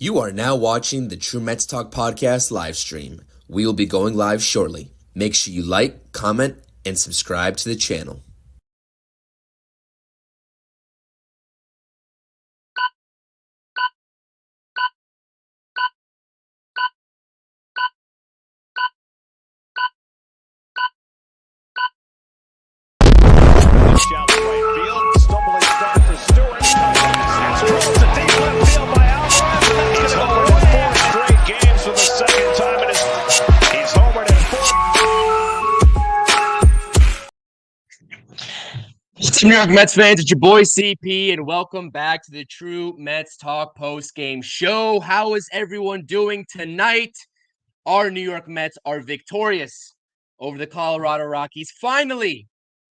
You are now watching the True Mets Talk podcast live stream. We will be going live shortly. Make sure you like, comment, and subscribe to the channel. Down the right field, stumbling start for Stewart. Throws to deep left field by Alvarez, and that's going to go away. 4 straight games for the second time in he's homered in 4. What's up, New York Mets fans? It's your boy CP, and welcome back to the True Mets Talk post-game show. How is everyone doing tonight? Our New York Mets are victorious over the Colorado Rockies, finally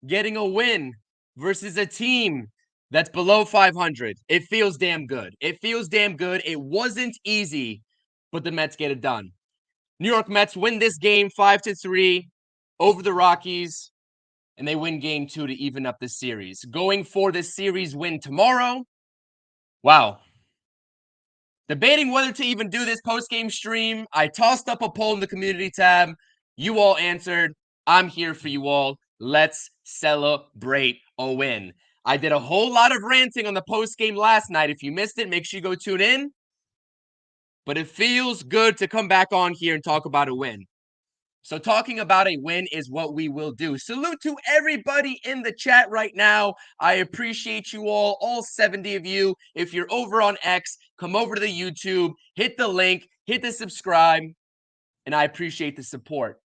getting a win versus a team that's below 500. It feels damn good. It feels damn good. It wasn't easy, but the Mets get it done. New York Mets win this game 5-3 over the Rockies, and they win game 2 to even up the series. Going for the series win tomorrow. Wow. Debating whether to even do this post-game stream. I tossed up a poll in the community tab. You all answered. I'm here for you all. Let's celebrate a win. I did a whole lot of ranting on the post-game last night. If you missed it, make sure you go tune in. But it feels good to come back on here and talk about a win. So talking about a win is what we will do. Salute to everybody in the chat right now. I appreciate you all 70 of you. If you're over on X, come over to the YouTube, hit the link, hit the subscribe, and I appreciate the support.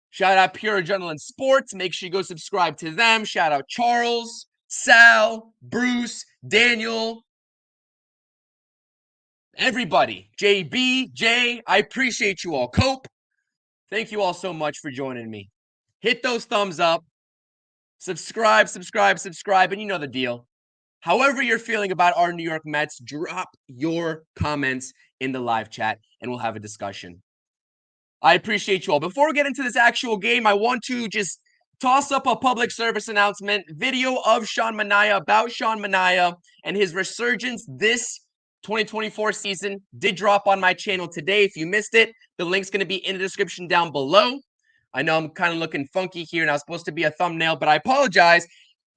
Shout out Pure Adrenaline Sports. Make sure you go subscribe to them. Shout out Charles, Sal, Bruce, Daniel, everybody. JB, Jay, I appreciate you all. Cope. Thank you all so much for joining me. Hit those thumbs up. Subscribe, and you know the deal. However you're feeling about our New York Mets, drop your comments in the live chat, and we'll have a discussion. I appreciate you all. Before we get into this actual game, I want to just toss up a public service announcement. Video of Sean Manaea, about Sean Manaea and his resurgence this 2024 season did drop on my channel today. If you missed it, the link's going to be in the description down below. I know I'm kind of looking funky here, and I was supposed to be a thumbnail, but I apologize.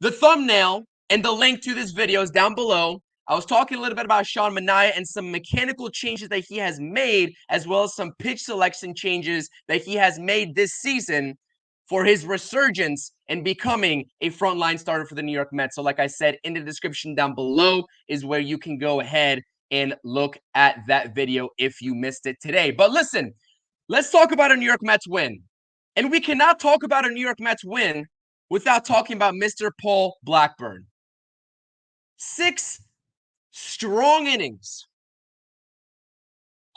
The thumbnail and the link to this video is down below. I was talking a little bit about Sean Manaea and some mechanical changes that he has made, as well as some pitch selection changes that he has made this season for his resurgence and becoming a frontline starter for the New York Mets. So like I said, in the description down below is where you can go ahead and look at that video if you missed it today. But listen, let's talk about a New York Mets win. And we cannot talk about a New York Mets win without talking about Mr. Paul Blackburn. 6 strong innings.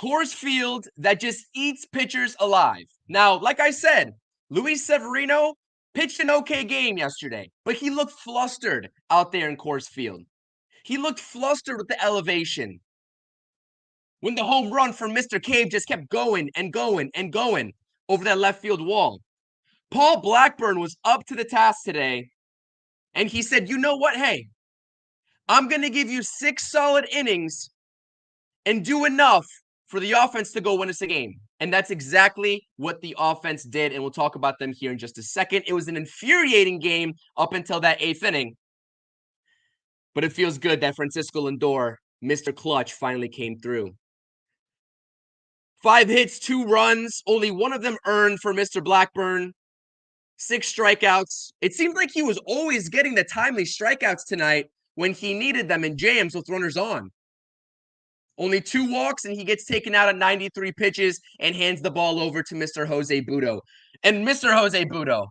Coors Field that just eats pitchers alive. Now, like I said, Luis Severino pitched an okay game yesterday, but he looked flustered out there in Coors Field. He looked flustered with the elevation. When the home run from Mr. Cave just kept going and going and going over that left field wall. Paul Blackburn was up to the task today, and he said, you know what? Hey, I'm going to give you 6 solid innings and do enough for the offense to go win us a game. And that's exactly what the offense did, and we'll talk about them here in just a second. It was an infuriating game up until that 8th inning, but it feels good that Francisco Lindor, Mr. Clutch, finally came through. 5 hits, 2 runs, only one of them earned for Mr. Blackburn. 6 strikeouts. It seemed like he was always getting the timely strikeouts tonight when he needed them in jams with runners on. Only 2 walks, and he gets taken out at 93 pitches and hands the ball over to Mr. Jose Butto. And Mr. Jose Butto,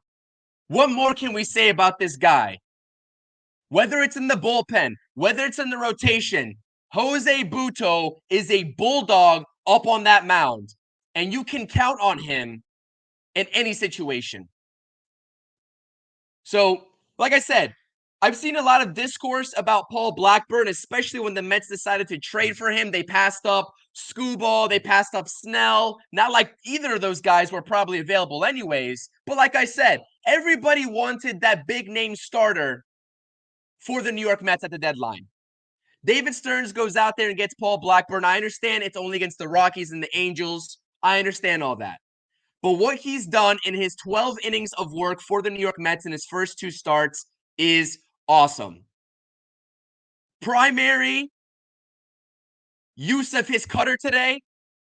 what more can we say about this guy? Whether it's in the bullpen, whether it's in the rotation, Jose Butto is a bulldog up on that mound, and you can count on him in any situation. So, like I said, I've seen a lot of discourse about Paul Blackburn, especially when the Mets decided to trade for him. They passed up Skubal, they passed up Snell. Not like either of those guys were probably available anyways. But like I said, everybody wanted that big name starter for the New York Mets at the deadline. David Stearns goes out there and gets Paul Blackburn. I understand it's only against the Rockies and the Angels. I understand all that. But what he's done in his 12 innings of work for the New York Mets in his first 2 starts is awesome. Primary use of his cutter today,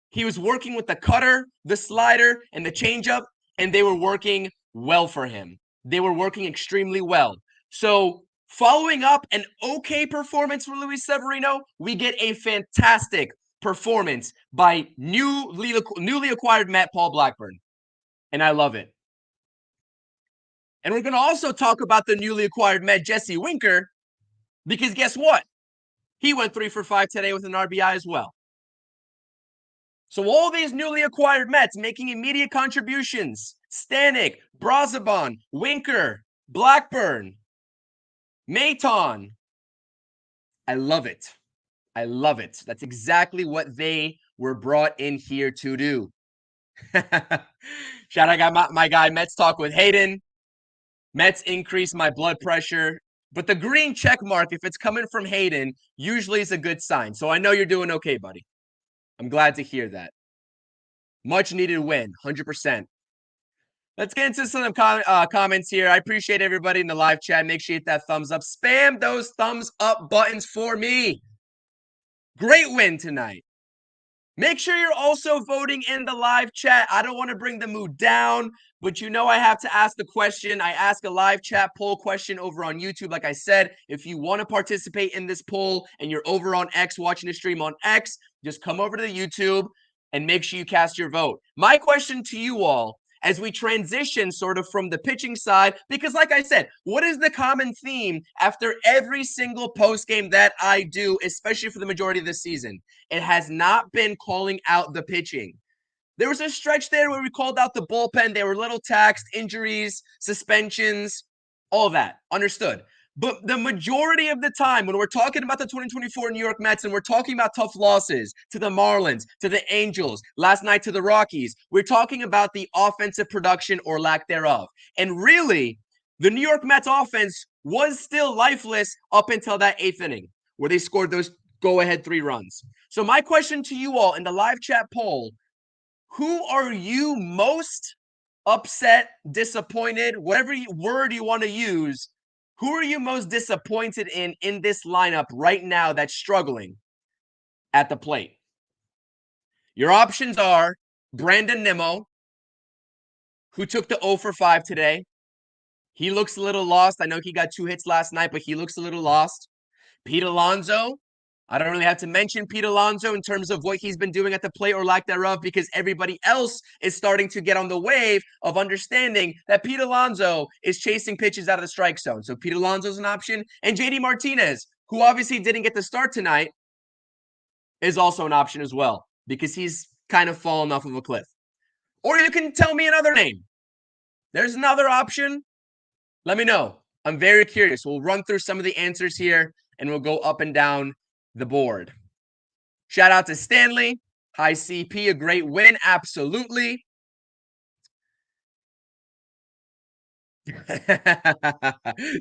he was working with the cutter, the slider, and the changeup, and they were working well for him. They were working extremely well. So following up an okay performance for Luis Severino, we get a fantastic performance by newly acquired Matt Paul Blackburn. And I love it. And we're going to also talk about the newly acquired Met, Jesse Winker, because guess what? He went 3 for 5 today with an RBI as well. So all these newly acquired Mets making immediate contributions. Stanek, Brazaban, Winker, Blackburn, Maton. I love it. I love it. That's exactly what they were brought in here to do. Shout out my guy, Mets Talk with Hayden. Mets increase my blood pressure. But the green check mark, if it's coming from Hayden, usually is a good sign. So I know you're doing okay, buddy. I'm glad to hear that. Much needed win, 100%. Let's get into some comments here. I appreciate everybody in the live chat. Make sure you hit that thumbs up. Spam those thumbs up buttons for me. Great win tonight. Make sure you're also voting in the live chat. I don't want to bring the mood down, but you know I have to ask the question. I ask a live chat poll question over on YouTube. Like I said, if you want to participate in this poll and you're over on X watching the stream on X, just come over to the YouTube and make sure you cast your vote. My question to you all, as we transition sort of from the pitching side, because like I said, what is the common theme after every single post game that I do, especially for the majority of the season? It has not been calling out the pitching. There was a stretch there where we called out the bullpen. They were a little taxed, injuries, suspensions, all that. Understood. But the majority of the time, when we're talking about the 2024 New York Mets and we're talking about tough losses to the Marlins, to the Angels, last night to the Rockies, we're talking about the offensive production or lack thereof. And really, the New York Mets offense was still lifeless up until that 8th inning where they scored those go-ahead 3 runs. So my question to you all in the live chat poll, who are you most upset, disappointed, whatever word you want to use, who are you most disappointed in this lineup right now that's struggling at the plate? Your options are Brandon Nimmo, who took the 0 for 5 today. He looks a little lost. I know he got 2 hits last night, but he looks a little lost. Pete Alonso. I don't really have to mention Pete Alonso in terms of what he's been doing at the plate or lack thereof, because everybody else is starting to get on the wave of understanding that Pete Alonso is chasing pitches out of the strike zone. So Pete Alonso's an option. And JD Martinez, who obviously didn't get the start tonight, is also an option as well, because he's kind of fallen off of a cliff. Or you can tell me another name. There's another option. Let me know. I'm very curious. We'll run through some of the answers here, and we'll go up and down the board. Shout out to Stanley. Hi, CP. A great win. Absolutely.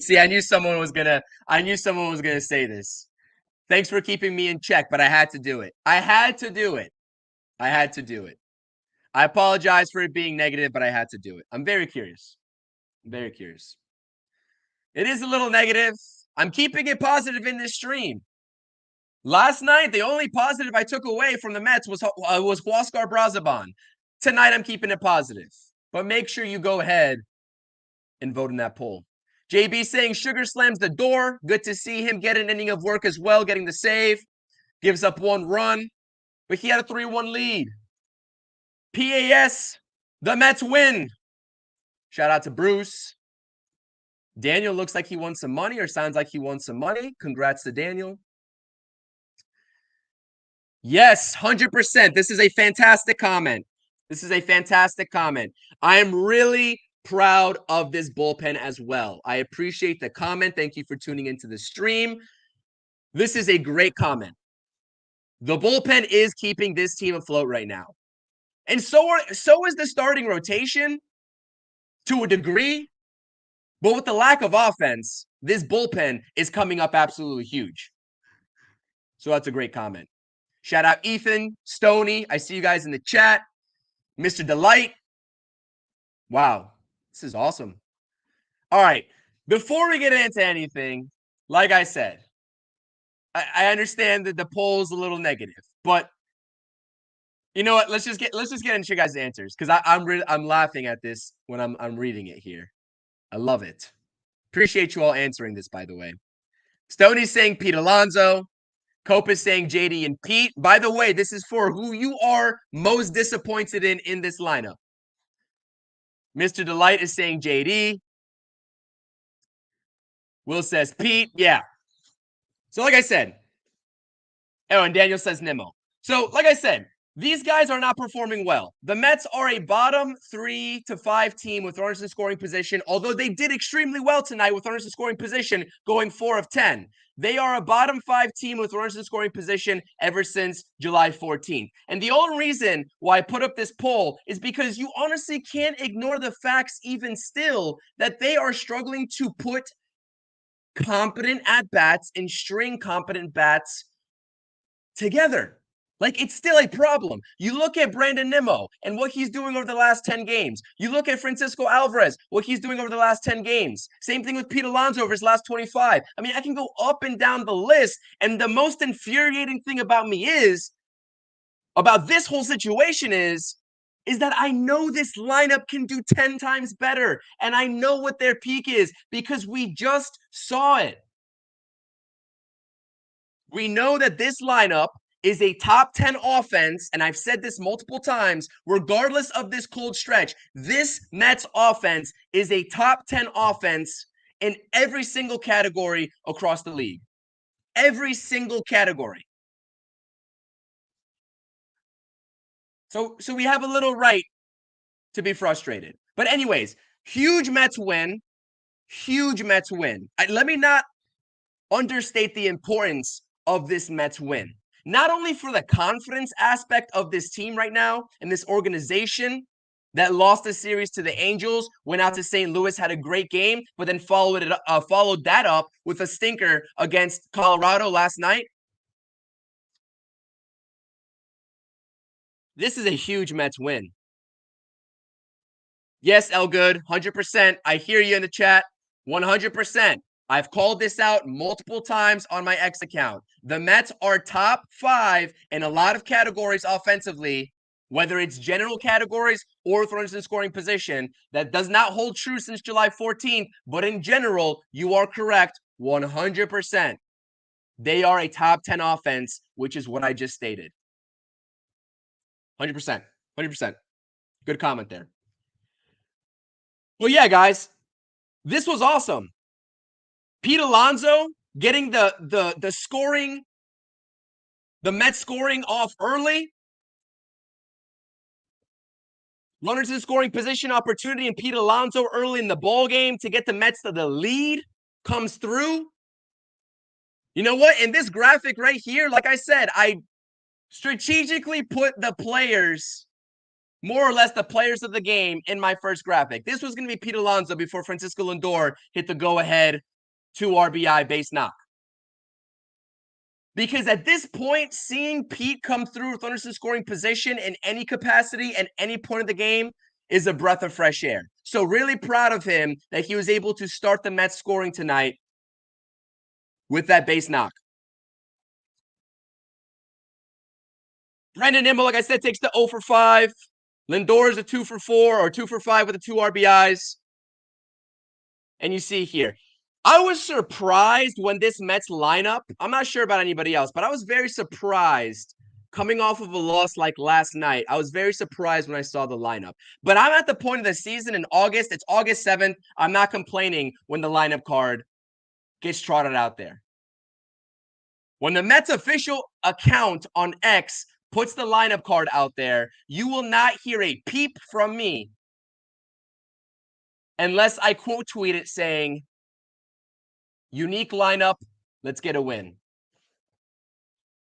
See, I knew someone was gonna say this. Thanks for keeping me in check, but I had to do it. I had to do it. I apologize for it being negative, but I had to do it. I'm very curious. Very curious. It is a little negative. I'm keeping it positive in this stream. Last night, the only positive I took away from the Mets was Huascar Brazaban. Tonight, I'm keeping it positive. But make sure you go ahead and vote in that poll. JB saying Sugar slams the door. Good to see him get an inning of work as well, getting the save. Gives up 1 run, but he had a 3-1 lead. PAS, the Mets win. Shout out to Bruce. Daniel looks like he won some money, or sounds like he won some money. Congrats to Daniel. Yes, 100%. This is a fantastic comment. I am really proud of this bullpen as well. I appreciate the comment. Thank you for tuning into the stream. This is a great comment. The bullpen is keeping this team afloat right now. And so is the starting rotation to a degree. But with the lack of offense, this bullpen is coming up absolutely huge. So that's a great comment. Shout out Ethan, Stoney. I see you guys in the chat. Mr. Delight. Wow, this is awesome. All right. Before we get into anything, like I said, I understand that the poll is a little negative, but you know what? Let's just get into your guys' answers because I'm laughing at this when I'm reading it here. I love it. Appreciate you all answering this, by the way. Stoney's saying Pete Alonso. Cope is saying JD and Pete. By the way, this is for who you are most disappointed in this lineup. Mr. Delight is saying JD. Will says Pete. Yeah. So like I said, oh, and Daniel says Nimmo. So like I said, these guys are not performing well. The Mets are a bottom 3 to 5 team with runners in scoring position, although they did extremely well tonight with runners in scoring position going 4 of 10. They are a bottom 5 team with runners in scoring position ever since July 14th. And the only reason why I put up this poll is because you honestly can't ignore the facts even still that they are struggling to put competent at-bats and string competent bats together. Like, it's still a problem. You look at Brandon Nimmo and what he's doing over the last 10 games. You look at Francisco Alvarez, what he's doing over the last 10 games. Same thing with Pete Alonso over his last 25. I mean, I can go up and down the list. And the most infuriating thing about this whole situation is that I know this lineup can do 10 times better. And I know what their peak is because we just saw it. We know that this lineup is a top 10 offense, and I've said this multiple times, regardless of this cold stretch. This Mets offense is a top 10 offense in every single category across the league. Every single category. So we have a little right to be frustrated. But anyways, huge Mets win. Huge Mets win. Let me not understate the importance of this Mets win. Not only for the confidence aspect of this team right now and this organization that lost the series to the Angels, went out to St. Louis, had a great game, but then followed that up with a stinker against Colorado last night. This is a huge Mets win. Yes, Elgood, 100%. I hear you in the chat, 100%. I've called this out multiple times on my X account. The Mets are top 5 in a lot of categories offensively, whether it's general categories or with runners in scoring position. That does not hold true since July 14th, but in general, you are correct 100%. They are a top 10 offense, which is what I just stated. 100%. 100%. Good comment there. Well, yeah, guys, this was awesome. Pete Alonso getting the scoring, the Mets scoring off early. Runners in scoring position opportunity, and Pete Alonso early in the ball game to get the Mets to the lead comes through. You know what? In this graphic right here, like I said, I strategically put the players, more or less the players of the game, in my first graphic. This was going to be Pete Alonso before Francisco Lindor hit the go-ahead 2 RBI base knock. Because at this point, seeing Pete come through with runners in scoring position in any capacity at any point of the game is a breath of fresh air. So really proud of him that he was able to start the Mets scoring tonight with that base knock. Brandon Nimmo, like I said, takes the 0 for 5. Lindor is a 2 for 4 or 2 for 5 with the 2 RBIs. And you see here, I was surprised when this Mets lineup, I'm not sure about anybody else, but I was very surprised coming off of a loss like last night. I was very surprised when I saw the lineup. But I'm at the point of the season in August. It's August 7th. I'm not complaining when the lineup card gets trotted out there. When the Mets official account on X puts the lineup card out there, you will not hear a peep from me unless I quote tweet it saying, unique lineup, let's get a win.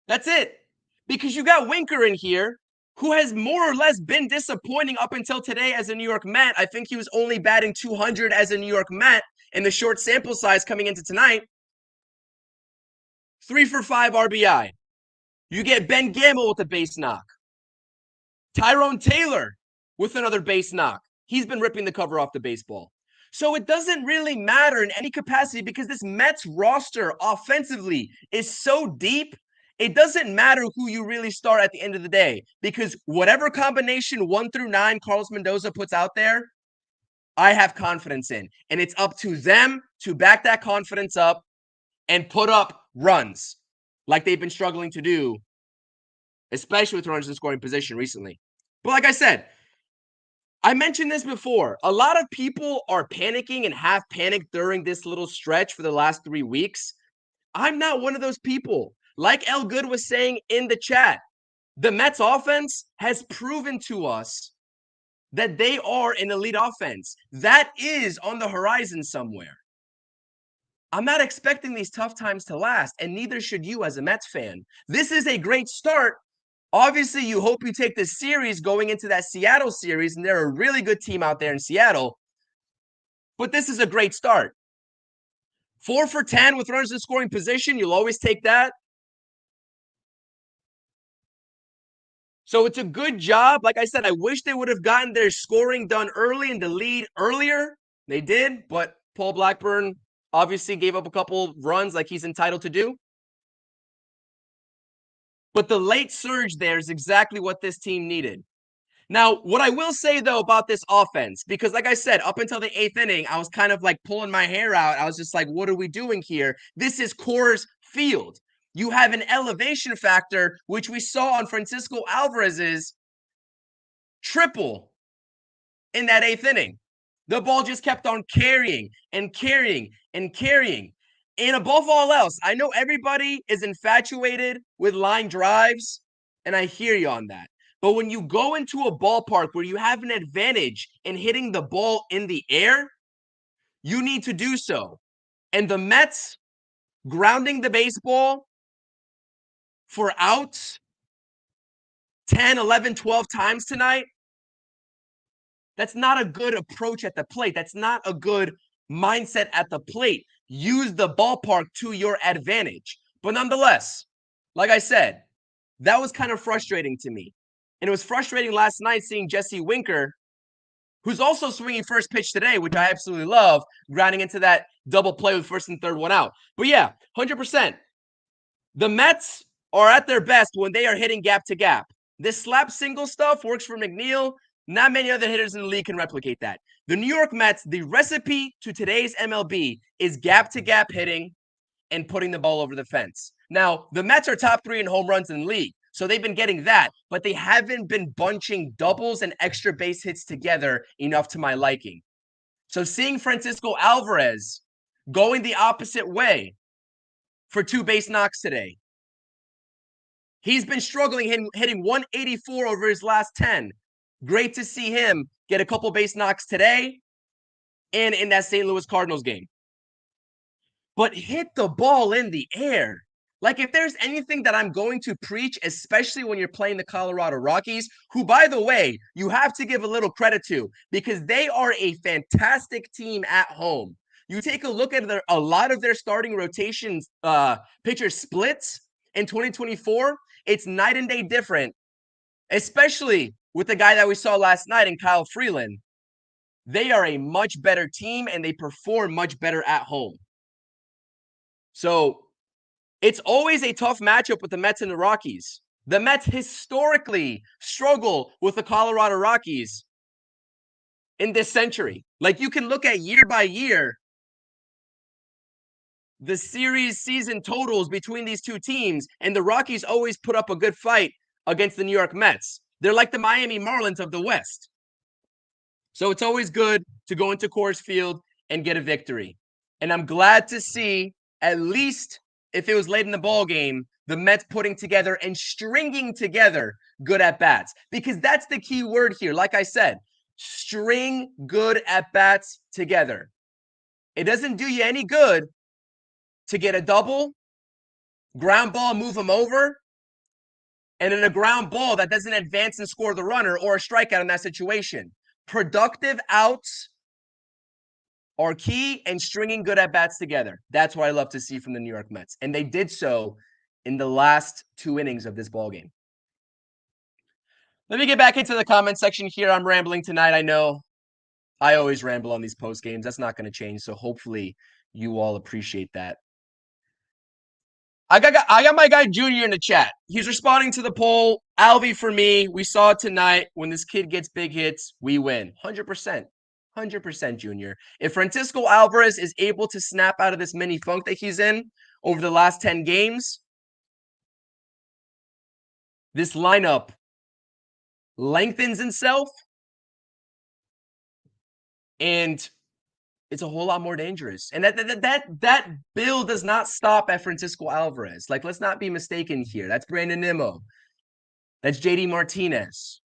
That's it. Because you got Winker in here, who has more or less been disappointing up until today as a New York Met. I think he was only batting 200 as a New York Met in the short sample size coming into tonight. 3 for 5 RBI. You get Ben Gamble with a base knock. Tyrone Taylor with another base knock. He's been ripping the cover off the baseball. So it doesn't really matter in any capacity because this Mets roster offensively is so deep. It doesn't matter who you really start at the end of the day because whatever combination 1 through 9 Carlos Mendoza puts out there, I have confidence in. And it's up to them to back that confidence up and put up runs like they've been struggling to do, especially with runners in scoring position recently. But like I said, I mentioned this before. A lot of people are panicking and have panicked during this little stretch for the last 3 weeks. I'm not one of those people. Like El Good was saying in the chat, the Mets offense has proven to us that they are an elite offense. That is on the horizon somewhere. I'm not expecting these tough times to last, and neither should you as a Mets fan. This is a great start. Obviously, you hope you take this series going into that Seattle series, and they're a really good team out there in Seattle. But this is a great start. 4 for 10 with runners in scoring position. You'll always take that. So it's a good job. Like I said, I wish they would have gotten their scoring done early and the lead earlier. They did, but Paul Blackburn obviously gave up a couple runs like he's entitled to do. But the late surge there is exactly what this team needed. Now, what I will say, though, about this offense, because like I said, up until the 8th inning, I was kind of like pulling my hair out. I was just like, what are we doing here? This is Coors Field. You have an elevation factor, which we saw on Francisco Alvarez's triple in that 8th inning. The ball just kept on carrying and carrying and carrying. And above all else, I know everybody is infatuated with line drives, and I hear you on that. But when you go into a ballpark where you have an advantage in hitting the ball in the air, you need to do so. And the Mets grounding the baseball for outs 10, 11, 12 times tonight, that's not a good approach at the plate. That's not a good mindset at the plate. Use the ballpark to your advantage. But nonetheless, like I said, that was kind of frustrating to me. And it was frustrating last night seeing Jesse Winker, who's also swinging first pitch today, which I absolutely love, grounding into that double play with first and third one out. But yeah, 100%. The Mets are at their best when they are hitting gap to gap. This slap single stuff works for McNeil. Not many other hitters in the league can replicate that. The New York Mets, the recipe to today's MLB is gap to gap hitting and putting the ball over the fence. Now, the Mets are top 3 in home runs in the league. So they've been getting that, but they haven't been bunching doubles and extra base hits together enough to my liking. So seeing Francisco Alvarez going the opposite way for 2 base knocks today. He's been struggling hitting 184 over his last 10. Great to see him get a couple base knocks today and in that St. Louis Cardinals game. But hit the ball in the air. Like, if there's anything that I'm going to preach, especially when you're playing the Colorado Rockies, who, by the way, you have to give a little credit to because they are a fantastic team at home. You take a look at a lot of their starting rotations, pitcher splits in 2024, it's night and day different, especially with the guy that we saw last night in Kyle Freeland. They are a much better team and they perform much better at home. So it's always a tough matchup with the Mets and the Rockies. The Mets historically struggle with the Colorado Rockies in this century. Like, you can look at year by year the series season totals between these two teams, and the Rockies always put up a good fight against the New York Mets. They're like the Miami Marlins of the West. So it's always good to go into Coors Field and get a victory. And I'm glad to see, at least if it was late in the ball game, the Mets putting together and stringing together good at-bats. Because that's the key word here. Like I said, string good at-bats together. It doesn't do you any good to get a double, ground ball, move them over, and in a ground ball that doesn't advance and score the runner or a strikeout in that situation. Productive outs are key, and stringing good at-bats together. That's what I love to see from the New York Mets. And they did so in the last 2 innings of this ballgame. Let me get back into the comment section here. I'm rambling tonight. I know I always ramble on these post games. That's not going to change. So hopefully you all appreciate that. I got my guy Junior in the chat. He's responding to the poll. Alvy for me. We saw it tonight. When this kid gets big hits, we win. 100%. 100%, Junior. If Francisco Alvarez is able to snap out of this mini funk that he's in over the last 10 games, this lineup lengthens itself, and it's a whole lot more dangerous. And that build does not stop at Francisco Alvarez. Like, let's not be mistaken here. That's Brandon Nimmo. That's JD Martinez.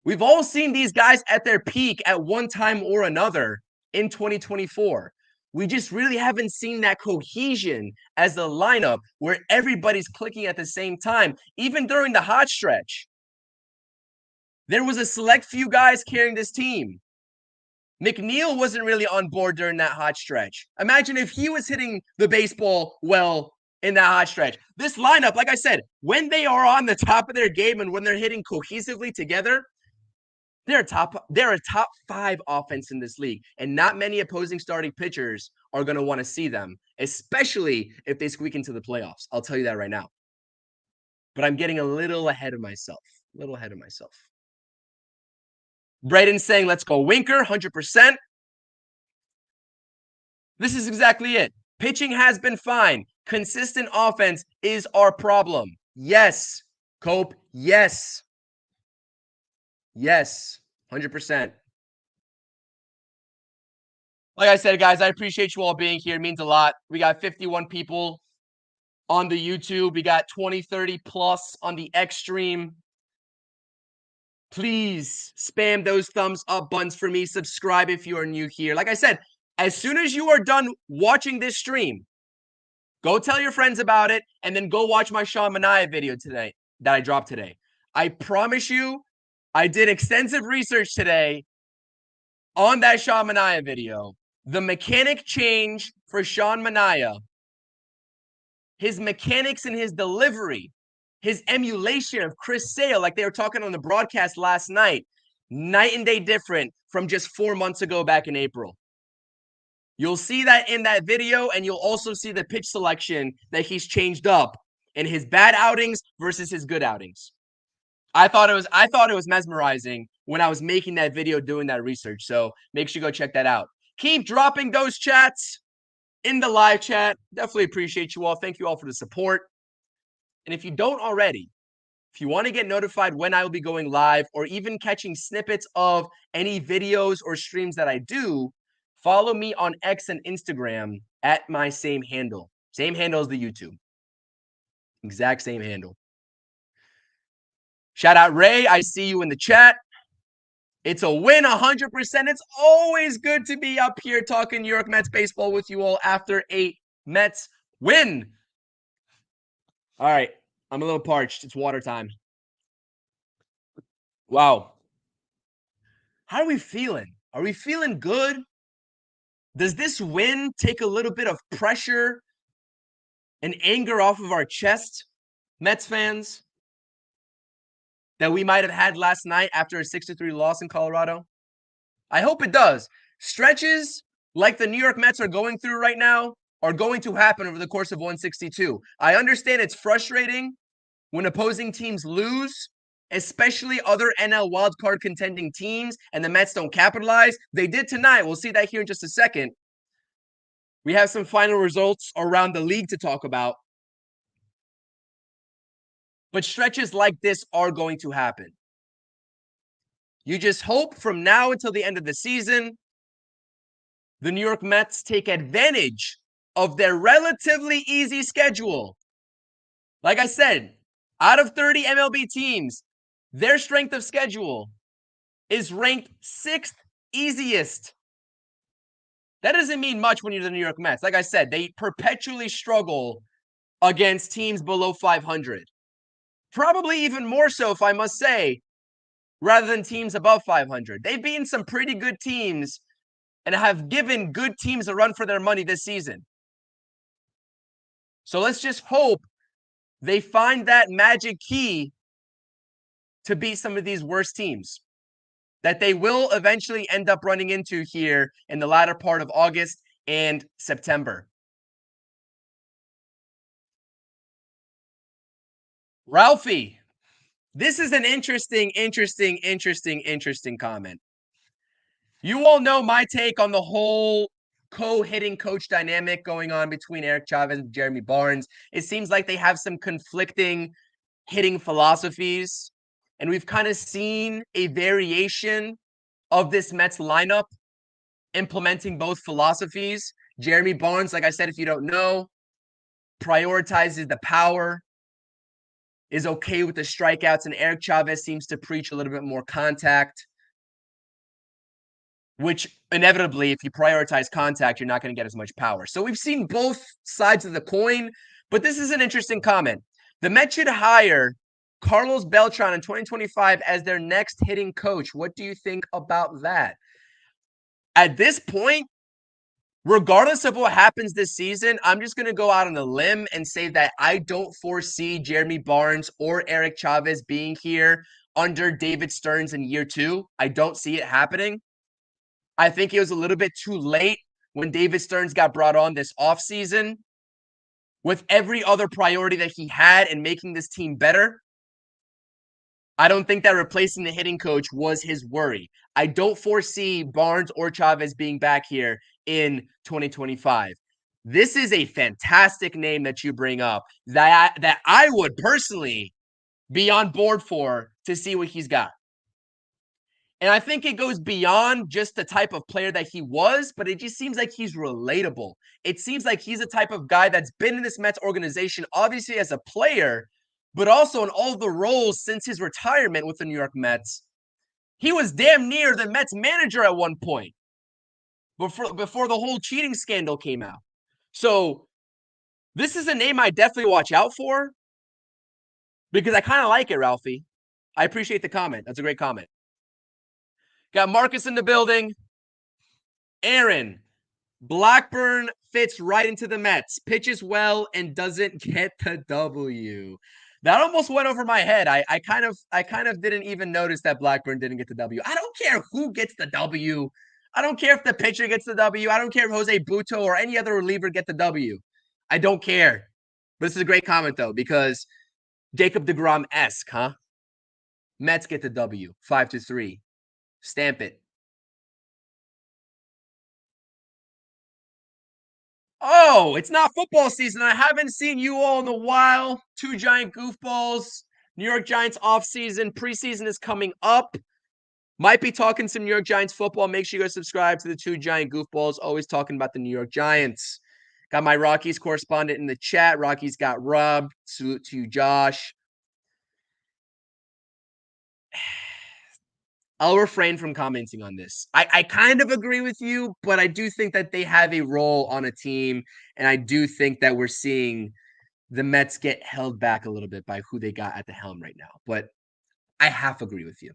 We've all seen these guys at their peak at one time or another in 2024. We just really haven't seen that cohesion as a lineup where everybody's clicking at the same time. Even during the hot stretch, there was a select few guys carrying this team. McNeil wasn't really on board during that hot stretch. Imagine if he was hitting the baseball well in that hot stretch. This lineup, like I said, when they are on the top of their game and when they're hitting cohesively together, they're a top 5 offense in this league. And not many opposing starting pitchers are going to want to see them, especially if they squeak into the playoffs. I'll tell you that right now. But I'm getting a little ahead of myself. Braden's saying, let's go Winker, 100%. This is exactly it. Pitching has been fine. Consistent offense is our problem. Yes, Cope, yes. Yes, 100%. Like I said, guys, I appreciate you all being here. It means a lot. We got 51 people on the YouTube. We got 20, 30 plus on the X stream. Please spam those thumbs up buttons for me. Subscribe if you are new here. Like I said, as soon as you are done watching this stream, go tell your friends about it and then go watch my Sean Manaea video today that I dropped today. I promise you, I did extensive research today on that Sean Manaea video. The mechanic change for Sean Manaea, his mechanics and his delivery, his emulation of Chris Sale, like they were talking on the broadcast last night, night and day different from just 4 months ago back in April. You'll see that in that video, and you'll also see the pitch selection that he's changed up in his bad outings versus his good outings. I thought it was mesmerizing when I was making that video doing that research. So make sure you go check that out. Keep dropping those chats in the live chat. Definitely appreciate you all. Thank you all for the support. And if you don't already, if you want to get notified when I will be going live or even catching snippets of any videos or streams that I do, follow me on X and Instagram at my same handle. Same handle as the YouTube. Exact same handle. Shout out Ray. I see you in the chat. It's a win 100%. It's always good to be up here talking New York Mets baseball with you all after a Mets win. All right. I'm a little parched. It's water time. Wow. How are we feeling? Are we feeling good? Does this win take a little bit of pressure and anger off of our chest, Mets fans, that we might have had last night after a 6-3 loss in Colorado? I hope it does. Stretches like the New York Mets are going through right now are going to happen over the course of 162. I understand it's frustrating when opposing teams lose, especially other NL wildcard contending teams, and the Mets don't capitalize. They did tonight. We'll see that here in just a second. We have some final results around the league to talk about. But stretches like this are going to happen. You just hope from now until the end of the season, the New York Mets take advantage of their relatively easy schedule. Like I said, out of 30 MLB teams, their strength of schedule is ranked 6th easiest. That doesn't mean much when you're the New York Mets. Like I said, they perpetually struggle against teams below 500. Probably even more so, if I must say, rather than teams above 500. They've beaten some pretty good teams and have given good teams a run for their money this season. So let's just hope they find that magic key to beat some of these worst teams that they will eventually end up running into here in the latter part of August and September. Ralphie, this is an interesting comment. You all know my take on the whole co-hitting coach dynamic going on between Eric Chavez and Jeremy Barnes. It seems like they have some conflicting hitting philosophies, and we've kind of seen a variation of this Mets lineup implementing both philosophies. Jeremy Barnes, like I said, if you don't know, prioritizes the power, is okay with the strikeouts, and Eric Chavez seems to preach a little bit more contact, which inevitably, if you prioritize contact, you're not going to get as much power. So we've seen both sides of the coin, but this is an interesting comment. The Mets should hire Carlos Beltran in 2025 as their next hitting coach. What do you think about that? At this point, regardless of what happens this season, I'm just going to go out on a limb and say that I don't foresee Jeremy Barnes or Eric Chavez being here under David Stearns in year 2. I don't see it happening. I think it was a little bit too late when David Stearns got brought on this offseason with every other priority that he had in making this team better. I don't think that replacing the hitting coach was his worry. I don't foresee Barnes or Chavez being back here in 2025. This is a fantastic name that you bring up that I would personally be on board for to see what he's got. And I think it goes beyond just the type of player that he was, but it just seems like he's relatable. It seems like he's the type of guy that's been in this Mets organization, obviously as a player, but also in all the roles since his retirement with the New York Mets. He was damn near the Mets manager at one point before the whole cheating scandal came out. So this is a name I definitely watch out for because I kind of like it, Ralphie. I appreciate the comment. That's a great comment. Got Marcus in the building. Aaron, Blackburn fits right into the Mets, pitches well, and doesn't get the W. That almost went over my head. I kind of didn't even notice that Blackburn didn't get the W. I don't care who gets the W. I don't care if the pitcher gets the W. I don't care if Jose Buto or any other reliever get the W. I don't care. But this is a great comment, though, because Jacob deGrom-esque, huh? Mets get the W, 5-3. Stamp it. Oh, it's not football season. I haven't seen you all in a while. Two giant goofballs. New York Giants offseason. Preseason is coming up. Might be talking some New York Giants football. Make sure you guys subscribe to the Two Giant Goofballs. Always talking about the New York Giants. Got my Rockies correspondent in the chat. Rockies got robbed. Salute to you, Josh. I'll refrain from commenting on this. I kind of agree with you, but I do think that they have a role on a team, and I do think that we're seeing the Mets get held back a little bit by who they got at the helm right now. But I half agree with you.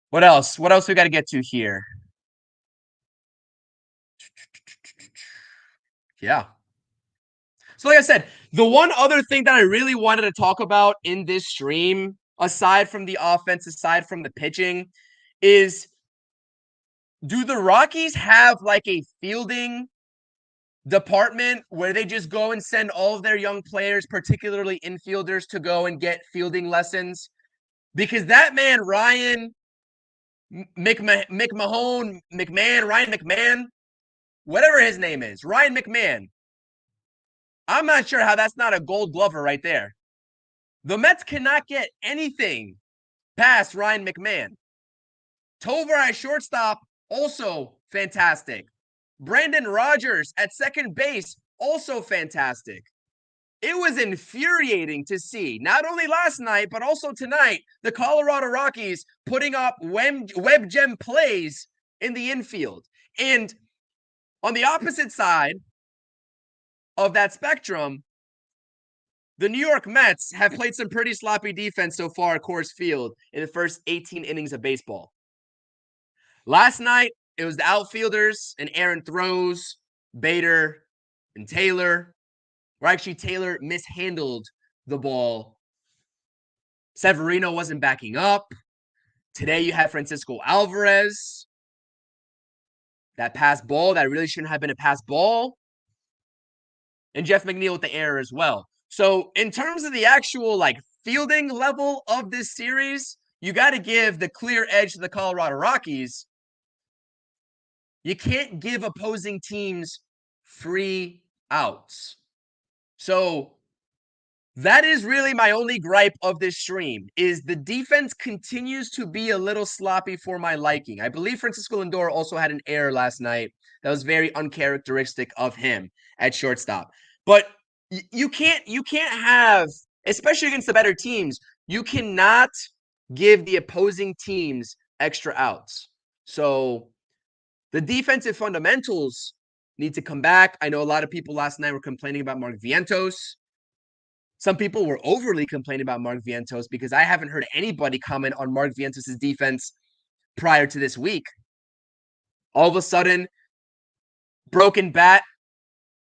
What else? What else we got to get to here? Yeah. So like I said, the one other thing that I really wanted to talk about in this stream, aside from the offense, aside from the pitching, is do the Rockies have like a fielding department where they just go and send all of their young players, particularly infielders, to go and get fielding lessons? Because that man, Ryan McMahon, whatever his name is, Ryan McMahon, I'm not sure how that's not a Gold Glover right there. The Mets cannot get anything past Ryan McMahon. Tovar at shortstop, also fantastic. Brandon Rogers at second base, also fantastic. It was infuriating to see, not only last night, but also tonight, the Colorado Rockies putting up web gem plays in the infield. And on the opposite side of that spectrum, the New York Mets have played some pretty sloppy defense so far at Coors Field in the first 18 innings of baseball. Last night, it was the outfielders and Aaron Throws, Bader, and Taylor. or actually Taylor mishandled the ball. Severino wasn't backing up. Today you have Francisco Alvarez. That pass ball that really shouldn't have been a pass ball. And Jeff McNeil with the error as well. So in terms of the actual fielding level of this series, you got to give the clear edge to the Colorado Rockies. You can't give opposing teams free outs. So that is really my only gripe of this stream, is the defense continues to be a little sloppy for my liking. I believe Francisco Lindor also had an error last night that was very uncharacteristic of him at shortstop. But you can't have, especially against the better teams, you cannot give the opposing teams extra outs. So the defensive fundamentals need to come back. I know a lot of people last night were complaining about Mark Vientos. Some people were overly complaining about Mark Vientos because I haven't heard anybody comment on Mark Vientos' defense prior to this week. All of a sudden, broken bat,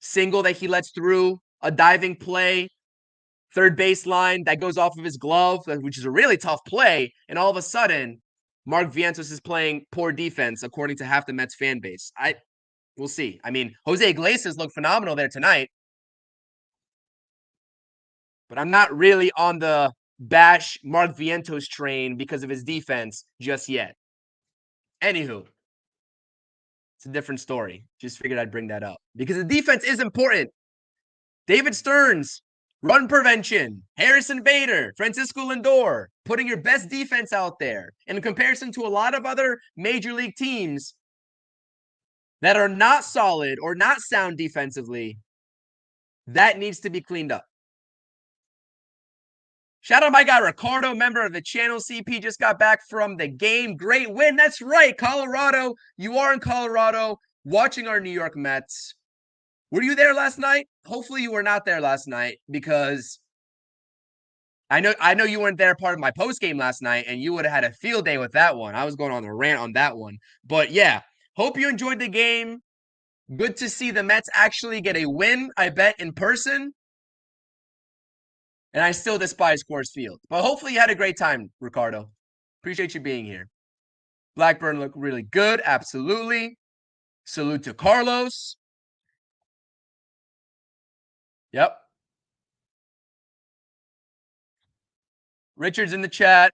single that he lets through, a diving play, third baseline that goes off of his glove, which is a really tough play. And all of a sudden, Mark Vientos is playing poor defense, according to half the Mets fan base. We'll see. I mean, Jose Iglesias looked phenomenal there tonight. But I'm not really on the bash Mark Vientos train because of his defense just yet. Anywho, it's a different story. Just figured I'd bring that up because the defense is important. David Stearns, run prevention, Harrison Bader, Francisco Lindor, putting your best defense out there in comparison to a lot of other major league teams that are not solid or not sound defensively. That needs to be cleaned up. Shout out my guy Ricardo, member of the channel. CP just got back from the game. Great win. That's right, Colorado. You are in Colorado watching our New York Mets. Were you there last night? Hopefully you were not there last night because I know you weren't there part of my post game last night and you would have had a field day with that one. I was going on a rant on that one. But yeah, hope you enjoyed the game. Good to see the Mets actually get a win, I bet, in person. And I still despise Coors Field. But hopefully you had a great time, Ricardo. Appreciate you being here. Blackburn looked really good. Absolutely. Salute to Carlos. Yep. Richard's in the chat.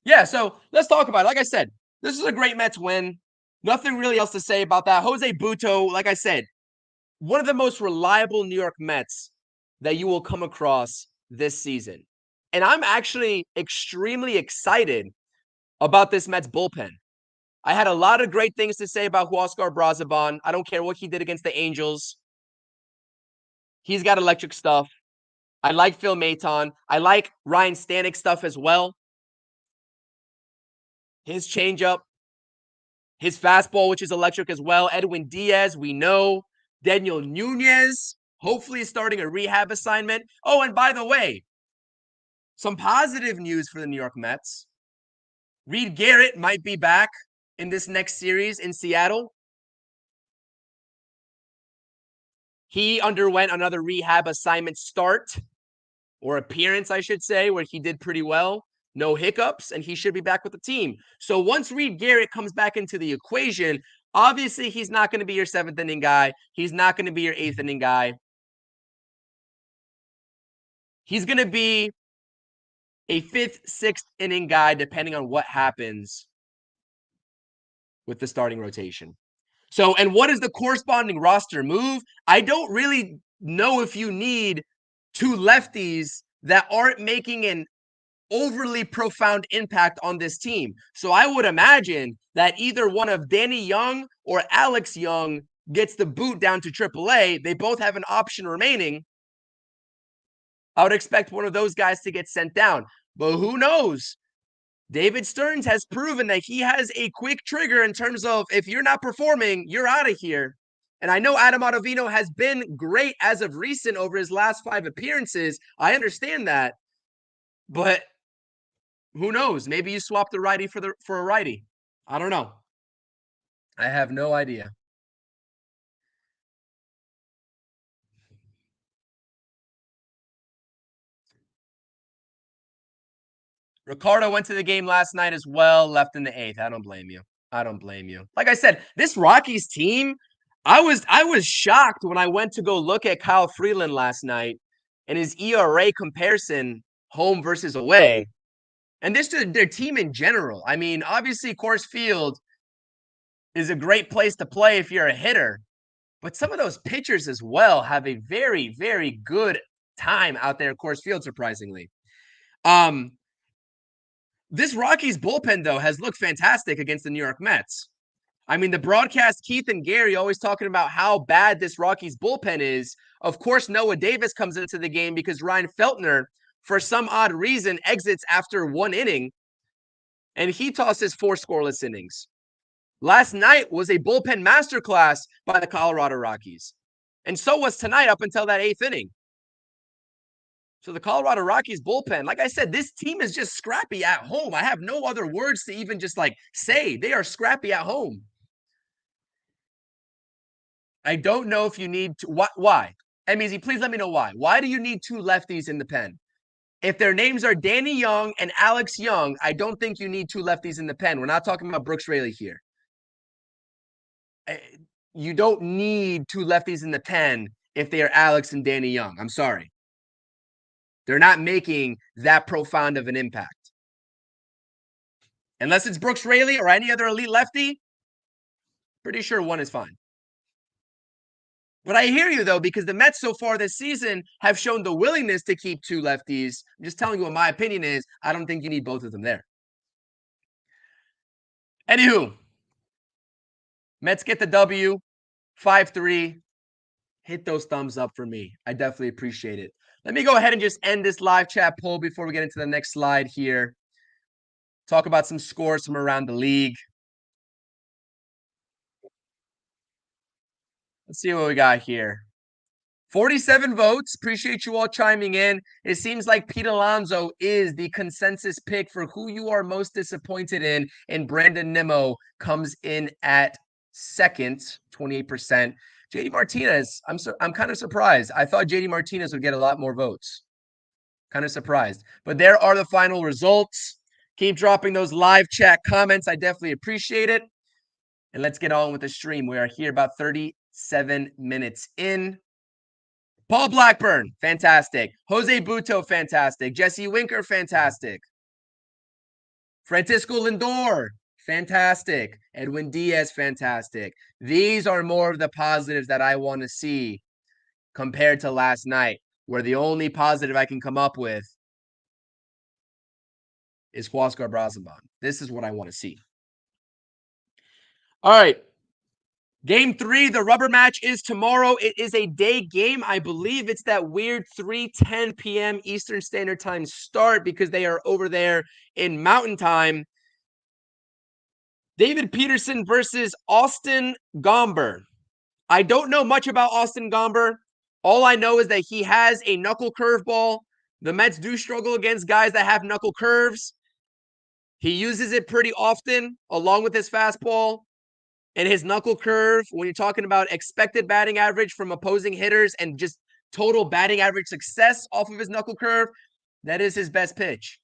Yeah, so let's talk about it. Like I said, this is a great Mets win. Nothing really else to say about that. Jose Butto, like I said, one of the most reliable New York Mets that you will come across this season. And I'm actually extremely excited about this Mets bullpen. I had a lot of great things to say about Huascar Braziban. I don't care what he did against the Angels. He's got electric stuff. I like Phil Maton. I like Ryan Stanek stuff as well. His changeup, his fastball, which is electric as well. Edwin Diaz, we know. Daniel Nunez, hopefully starting a rehab assignment. Oh, and by the way, some positive news for the New York Mets. Reed Garrett might be back in this next series in Seattle. He underwent another rehab assignment start, or appearance, I should say, where he did pretty well. No hiccups, and he should be back with the team. So once Reed Garrett comes back into the equation, obviously he's not going to be your seventh inning guy. He's not going to be your eighth inning guy. He's going to be a fifth, sixth inning guy, depending on what happens with the starting rotation. So, and what is the corresponding roster move? I don't really know if you need two lefties that aren't making an overly profound impact on this team. So I would imagine that either one of Danny Young or Alex Young gets the boot down to AAA. They both have an option remaining. I would expect one of those guys to get sent down. But who knows? David Stearns has proven that he has a quick trigger in terms of if you're not performing, you're out of here. And I know Adam Ottavino has been great as of recent over his last 5 appearances. I understand that. But who knows? Maybe you swap the righty for a righty. I don't know. I have no idea. Ricardo went to the game last night as well, left in the 8th. I don't blame you. I don't blame you. Like I said, this Rockies team, I was shocked when I went to go look at Kyle Freeland last night and his ERA comparison, home versus away. And this is their team in general. I mean, obviously, Coors Field is a great place to play if you're a hitter, but some of those pitchers as well have a very, very good time out there at Coors Field, surprisingly. This Rockies bullpen, though, has looked fantastic against the New York Mets. I mean, the broadcast, Keith and Gary always talking about how bad this Rockies bullpen is. Of course, Noah Davis comes into the game because Ryan Feltner, for some odd reason, exits after 1 inning, and he tosses 4 scoreless innings. Last night was a bullpen masterclass by the Colorado Rockies. And so was tonight up until that 8th inning. So the Colorado Rockies bullpen, like I said, this team is just scrappy at home. I have no other words to even just say. They are scrappy at home. I don't know if you need to. Why? MEZ, please let me know why. Why do you need 2 lefties in the pen? If their names are Danny Young and Alex Young, I don't think you need 2 lefties in the pen. We're not talking about Brooks Raley here. You don't need 2 lefties in the pen if they are Alex and Danny Young. I'm sorry. They're not making that profound of an impact. Unless it's Brooks Raley or any other elite lefty, pretty sure 1 is fine. But I hear you, though, because the Mets so far this season have shown the willingness to keep 2 lefties. I'm just telling you what my opinion is. I don't think you need both of them there. Anywho, Mets get the W, 5-3. Hit those thumbs up for me. I definitely appreciate it. Let me go ahead and just end this live chat poll before we get into the next slide here. Talk about some scores from around the league. Let's see what we got here. 47 votes. Appreciate you all chiming in. It seems like Pete Alonso is the consensus pick for who you are most disappointed in, and Brandon Nimmo comes in at second, 28%. JD Martinez, I'm kind of surprised. I thought JD Martinez would get a lot more votes. Kind of surprised. But there are the final results. Keep dropping those live chat comments. I definitely appreciate it. And let's get on with the stream. We are here about 37 minutes in. Paul Blackburn, fantastic. Jose Buto, fantastic. Jesse Winker, fantastic. Francisco Lindor, fantastic. Edwin Diaz, fantastic. These are more of the positives that I want to see compared to last night, where the only positive I can come up with is Huascar Braziban. This is what I want to see. All right. Game 3, the rubber match is tomorrow. It is a day game. I believe it's that weird 3:10 p.m. Eastern Standard Time start because they are over there in Mountain Time. David Peterson versus Austin Gomber. I don't know much about Austin Gomber. All I know is that he has a knuckle curveball. The Mets do struggle against guys that have knuckle curves. He uses it pretty often along with his fastball. And his knuckle curve, when you're talking about expected batting average from opposing hitters and just total batting average success off of his knuckle curve, that is his best pitch.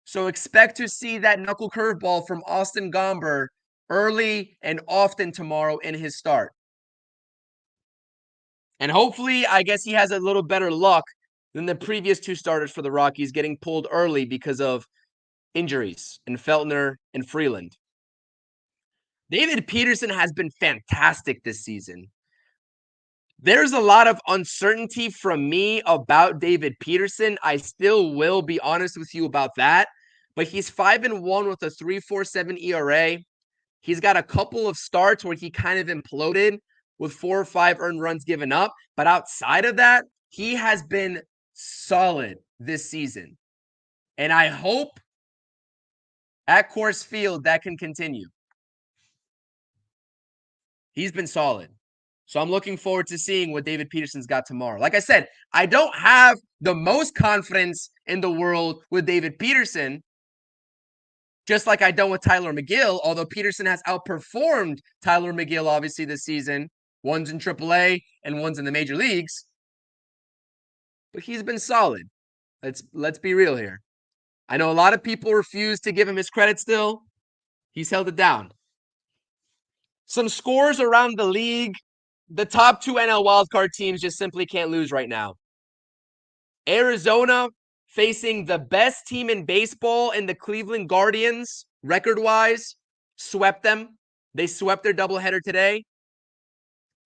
So expect to see that knuckle curveball from Austin Gomber early and often tomorrow in his start. And hopefully, I guess he has a little better luck than the previous 2 starters for the Rockies getting pulled early because of injuries in Feltner and Freeland. David Peterson has been fantastic this season. There's a lot of uncertainty from me about David Peterson. I still will be honest with you about that. But he's 5-1 with a 3.47 ERA. He's got a couple of starts where he kind of imploded with 4 or 5 earned runs given up. But outside of that, he has been solid this season. And I hope at Coors Field that can continue. He's been solid. So I'm looking forward to seeing what David Peterson's got tomorrow. Like I said, I don't have the most confidence in the world with David Peterson, just like I don't with Tyler McGill, although Peterson has outperformed Tyler McGill, obviously, this season. One's in AAA and one's in the major leagues. But he's been solid. Let's be real here. I know a lot of people refuse to give him his credit still. He's held it down. Some scores around the league. The top 2 NL wildcard teams just simply can't lose right now. Arizona facing the best team in baseball in the Cleveland Guardians, record-wise, swept them. They swept their doubleheader today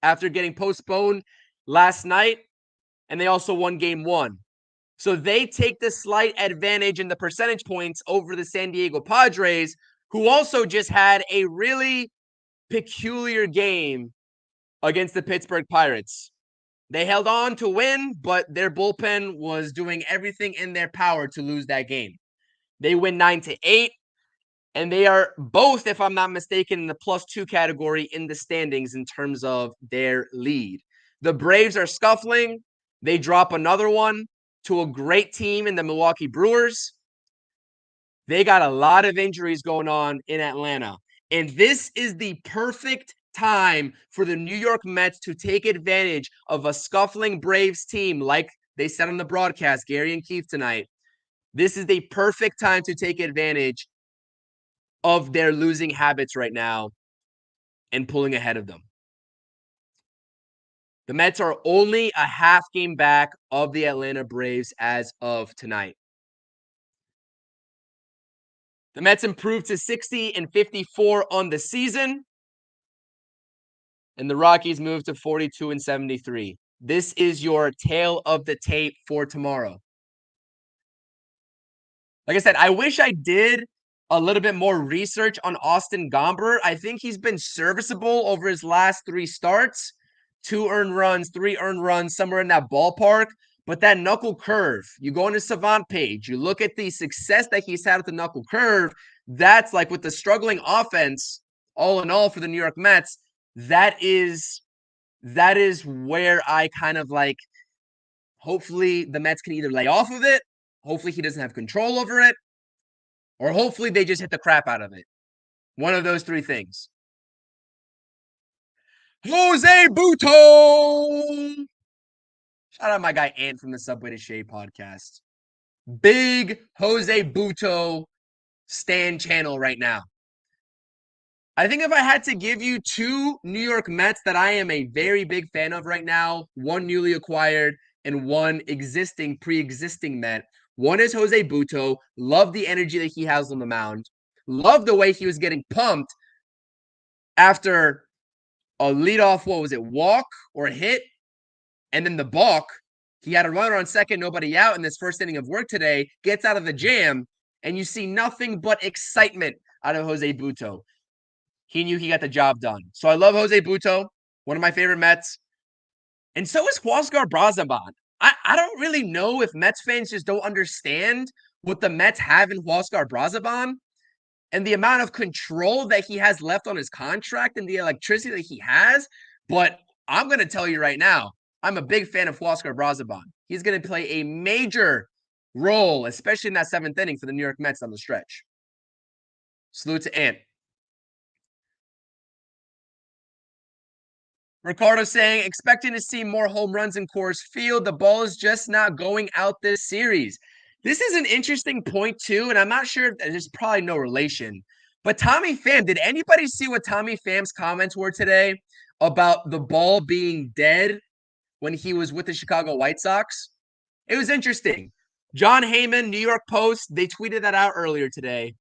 after getting postponed last night, and they also won game 1. So they take the slight advantage in the percentage points over the San Diego Padres, who also just had a really peculiar game against the Pittsburgh Pirates. They held on to win, but their bullpen was doing everything in their power to lose that game. They win 9-8, and they are both, if I'm not mistaken, in the +2 category in the standings in terms of their lead. The Braves are scuffling. They drop another one to a great team in the Milwaukee Brewers. They got a lot of injuries going on in Atlanta. And this is the perfect time for the New York Mets to take advantage of a scuffling Braves team, like they said on the broadcast, Gary and Keith tonight. This is the perfect time to take advantage of their losing habits right now and pulling ahead of them. The Mets are only a half game back of the Atlanta Braves as of tonight. The Mets improved to 60-54 on the season, and the Rockies moved to 42-73. This is your tale of the tape for tomorrow. Like I said, I wish I did a little bit more research on Austin Gomber. I think he's been serviceable over his last 3 starts. 2 earned runs, 3 earned runs, somewhere in that ballpark. But that knuckle curve, you go on his Savant page, you look at the success that he's had with the knuckle curve. That's like with the struggling offense, all in all for the New York Mets, that is where I kind of like, hopefully the Mets can either lay off of it, hopefully he doesn't have control over it, or hopefully they just hit the crap out of it. One of those 3 things. Jose Butto! Shout out my guy Ant from the Subway to Shea podcast. Big Jose Butto stan channel right now. I think if I had to give you 2 New York Mets that I am a very big fan of right now, one newly acquired and one pre-existing Met, one is Jose Butto. Love the energy that he has on the mound. Love the way he was getting pumped after a leadoff, walk or hit, and then the balk. He had a runner on second, nobody out in this first inning of work today, gets out of the jam, and you see nothing but excitement out of Jose Butto. He knew he got the job done. So I love Jose Butto, one of my favorite Mets. And so is Huascar Brazaban. I don't really know if Mets fans just don't understand what the Mets have in Huascar Brazaban and the amount of control that he has left on his contract and the electricity that he has. But I'm going to tell you right now, I'm a big fan of Huascar Brazaban. He's going to play a major role, especially in that 7th inning for the New York Mets on the stretch. Salute to Ant. Ricardo saying, expecting to see more home runs in Coors Field. The ball is just not going out this series. This is an interesting point, too, and I'm not sure, there's probably no relation. But Tommy Pham, did anybody see what Tommy Pham's comments were today about the ball being dead when he was with the Chicago White Sox? It was interesting. John Heyman, New York Post, they tweeted that out earlier today.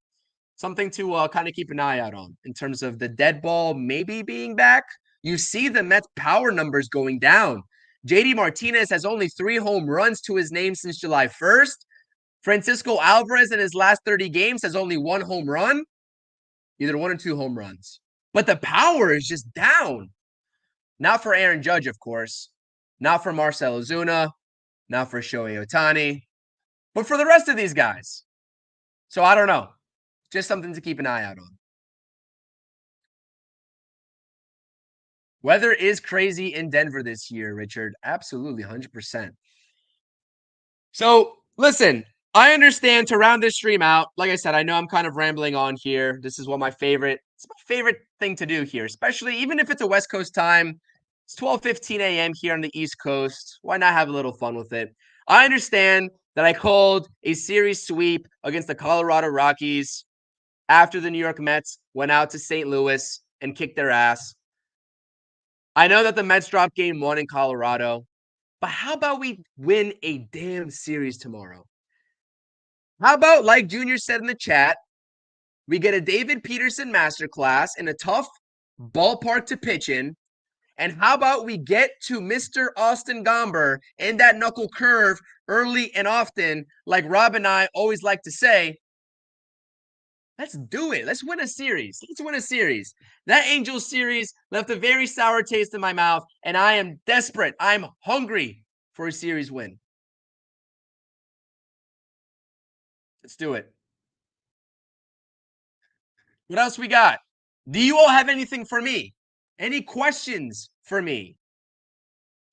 Something to kind of keep an eye out on in terms of the dead ball maybe being back. You see the Mets power numbers going down. JD Martinez has only 3 home runs to his name since July 1st. Francisco Alvarez in his last 30 games has only 1 home run, either 1 or 2 home runs. But the power is just down. Not for Aaron Judge, of course. Not for Marcell Ozuna. Not for Shohei Ohtani. But for the rest of these guys. So I don't know. Just something to keep an eye out on. Weather is crazy in Denver this year, Richard. Absolutely, 100%. So, listen, I understand to round this stream out. Like I said, I know I'm kind of rambling on here. This is it's my favorite thing to do here, especially even if it's a West Coast time. It's 12:15 a.m. here on the East Coast. Why not have a little fun with it? I understand that I called a series sweep against the Colorado Rockies after the New York Mets went out to St. Louis and kicked their ass. I know that the Mets dropped game 1 in Colorado, but how about we win a damn series tomorrow? How about, like Junior said in the chat, we get a David Peterson masterclass in a tough ballpark to pitch in, and how about we get to Mr. Austin Gomber and that knuckle curve early and often, like Rob and I always like to say. Let's do it. Let's win a series. Let's win a series. That Angels series left a very sour taste in my mouth, and I am desperate. I'm hungry for a series win. Let's do it. What else we got? Do you all have anything for me? Any questions for me?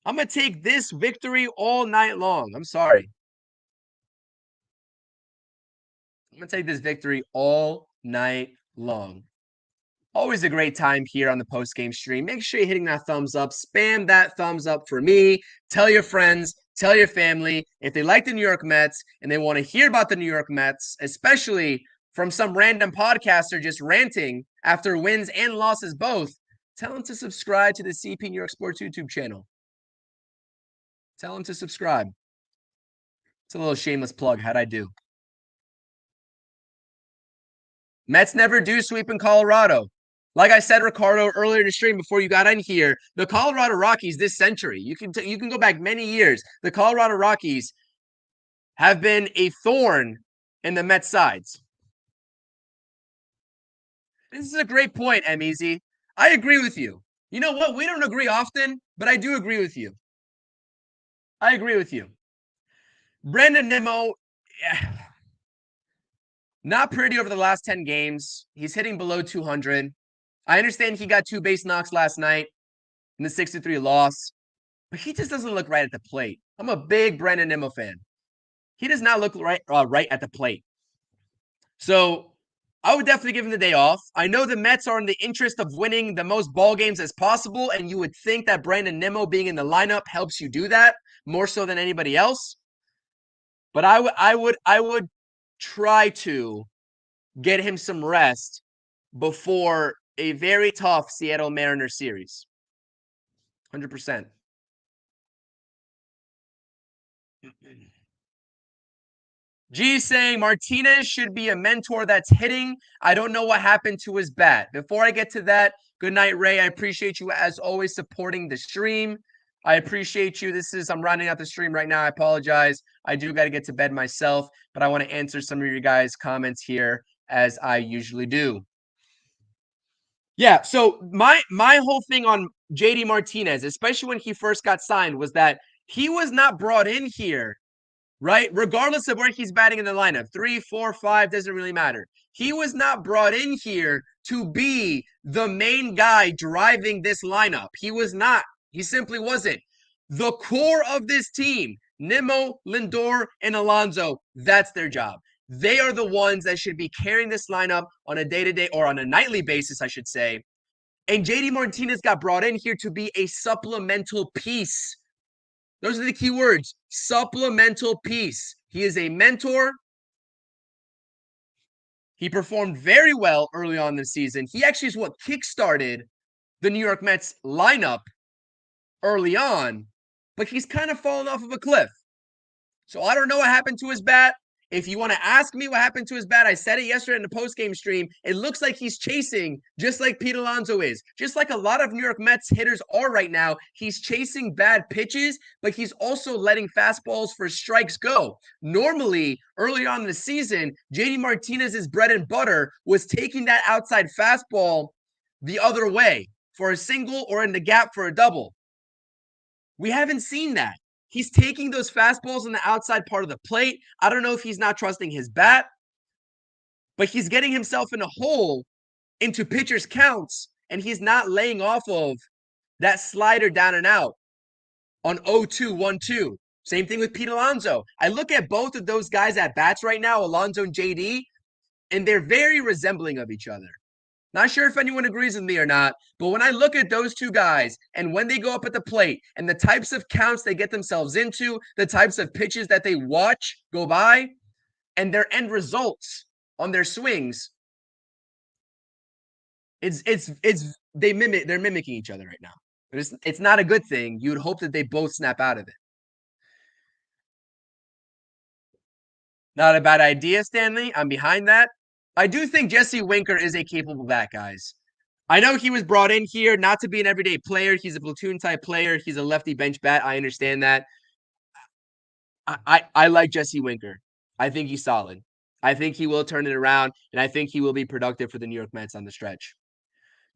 I'm going to take this victory all night long. I'm sorry. I'm going to take this victory all night long. Always a great time here on the post-game stream. Make sure you're hitting that thumbs up. Spam that thumbs up for me. Tell your friends. Tell your family. If they like the New York Mets and they want to hear about the New York Mets, especially from some random podcaster just ranting after wins and losses both, tell them to subscribe to the CPNYSports YouTube channel. Tell them to subscribe. It's a little shameless plug. How'd I do? Mets never do sweep in Colorado. Like I said, Ricardo, earlier in the stream before you got in here, the Colorado Rockies this century, you can go back many years. The Colorado Rockies have been a thorn in the Mets sides. This is a great point, M-Easy. I agree with you. You know what? We don't agree often, but I do agree with you. I agree with you. Brandon Nimmo, not pretty over the last 10 games. He's hitting below 200. I understand he got 2 base knocks last night in the 6-3 loss, but he just doesn't look right at the plate. I'm a big Brandon Nimmo fan. He does not look right at the plate. So I would definitely give him the day off. I know the Mets are in the interest of winning the most ball games as possible, and you would think that Brandon Nimmo being in the lineup helps you do that more so than anybody else. But I would try to get him some rest before a very tough Seattle Mariners series. 100%. G saying Martinez should be a mentor that's hitting. I don't know what happened to his bat. Before I get to that, good night, Ray. I appreciate you as always supporting the stream. I appreciate you. I'm rounding out the stream right now. I apologize. I do got to get to bed myself, but I want to answer some of your guys' comments here as I usually do. Yeah, so my whole thing on JD Martinez, especially when he first got signed, was that he was not brought in here, right? Regardless of where he's batting in the lineup, 3, 4, 5, doesn't really matter. He was not brought in here to be the main guy driving this lineup. He was not. He simply wasn't. The core of this team, Nimmo, Lindor, and Alonso, that's their job. They are the ones that should be carrying this lineup on a day-to-day or on a nightly basis, I should say. And JD Martinez got brought in here to be a supplemental piece. Those are the key words, supplemental piece. He is a mentor. He performed very well early on in the season. He actually is what kickstarted the New York Mets lineup early on, but he's kind of fallen off of a cliff. So I don't know what happened to his bat. If you want to ask me what happened to his bat, I said it yesterday in the post-game stream. It looks like he's chasing just like Pete Alonso is. Just like a lot of New York Mets hitters are right now. He's chasing bad pitches, but he's also letting fastballs for strikes go. Normally, early on in the season, JD Martinez's bread and butter was taking that outside fastball the other way for a single or in the gap for a double. We haven't seen that. He's taking those fastballs on the outside part of the plate. I don't know if he's not trusting his bat, but he's getting himself in a hole into pitchers' counts, and he's not laying off of that slider down and out on 0-2, 1-2. Same thing with Pete Alonso. I look at both of those guys at bats right now, Alonso and JD, and they're very resembling of each other. Not sure if anyone agrees with me or not, but when I look at those two guys and when they go up at the plate and the types of counts they get themselves into, the types of pitches that they watch go by, and their end results on their swings, they're mimicking each other right now. It's not a good thing. You'd hope that they both snap out of it. Not a bad idea, Stanley. I'm behind that. I do think Jesse Winker is a capable bat, guys. I know he was brought in here not to be an everyday player. He's a platoon type player. He's a lefty bench bat. I understand that. I like Jesse Winker. I think he's solid. I think he will turn it around, and I think he will be productive for the New York Mets on the stretch.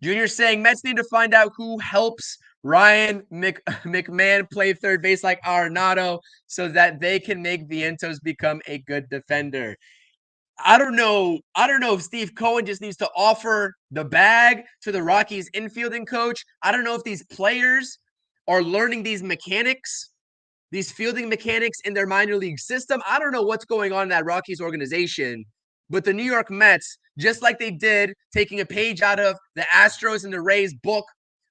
Junior saying Mets need to find out who helps Ryan McMahon play third base like Arenado so that they can make Vientos become a good defender. I don't know if Steve Cohen just needs to offer the bag to the Rockies infielding coach. I don't know if these players are learning these mechanics, these fielding mechanics in their minor league system. I don't know what's going on in that Rockies organization, but the New York Mets, just like they did taking a page out of the Astros and the Rays book